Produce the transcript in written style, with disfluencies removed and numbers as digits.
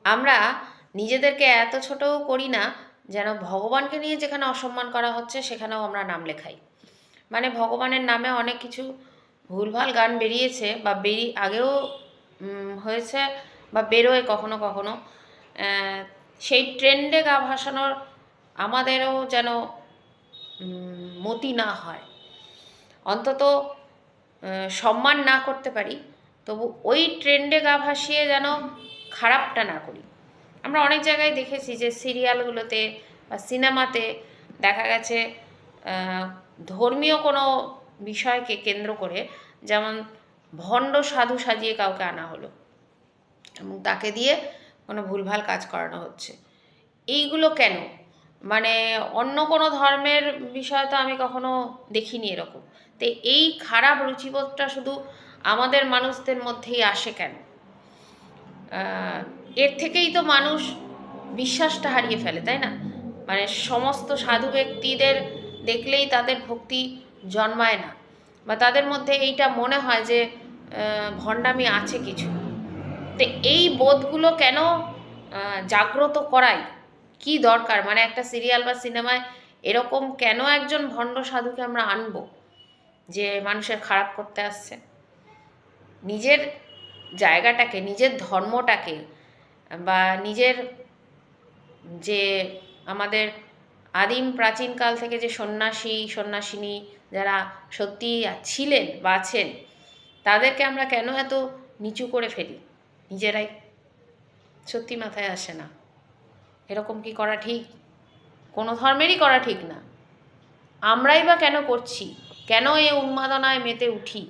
আমরা নিজেদেরকে এত ছোটও করি না যেন ভগবানকে নিয়ে যেখানে অসম্মান করা হচ্ছে সেখানেও আমরা নাম লেখাই। মানে ভগবানের নামে অনেক কিছু ভুলভাল গান বেরিয়েছে বা আগেও হয়েছে বা বেরোয় কখনো কখনো। সেই ট্রেন্ডে গা ভাসানোর আমাদেরও যেন মতি না হয়, অন্তত সম্মান না করতে পারি, তবু ওই ট্রেন্ডে গা ভাসিয়ে যেন খারাপটা না করি। আমরা অনেক জায়গায় দেখেছি যে সিরিয়ালগুলোতে বা সিনেমাতে দেখা গেছে ধর্মীয় কোনো বিষয়কে কেন্দ্র করে, যেমন ভণ্ড সাধু সাজিয়ে কাউকে আনা হলো এবং তাকে দিয়ে কোনো ভুলভাল কাজ করানো হচ্ছে। এইগুলো কেন? মানে অন্য কোনো ধর্মের বিষয় তো আমি কখনো দেখিনি এরকম। তো এই খারাপ রুচিবোধটা শুধু আমাদের মানুষদের মধ্যেই আসে কেন? এর থেকেই তো মানুষ বিশ্বাসটা হারিয়ে ফেলে, তাই না? মানে সমস্ত সাধু ব্যক্তিদের দেখলেই তাদের ভক্তি জন্মায় না, বা তাদের মধ্যে এইটা মনে হয় যে ভণ্ডামি আছে কিছু। তো এই বোধগুলো কেন জাগ্রত করাই কি দরকার? মানে একটা সিরিয়াল বা সিনেমায় এরকম কেন একজন ভণ্ড সাধুকে আমরা আনবো যে মানুষের খারাপ করতে আসছে? নিজের জায়গাটাকে, নিজের ধর্মটাকে, বা নিজের যে আমাদের আদিম প্রাচীনকাল থেকে যে সন্ন্যাসী সন্ন্যাসিনী যারা সত্যি ছিলেন বা আছেন, তাদেরকে আমরা কেন এত নিচু করে ফেলি নিজেরাই? সত্যি মাথায় আসে না। এরকম কি করা ঠিক? কোনো ধর্মেরই করা ঠিক না। আমরাই বা কেন করছি? কেন এই উন্মাদনায় মেতে উঠি?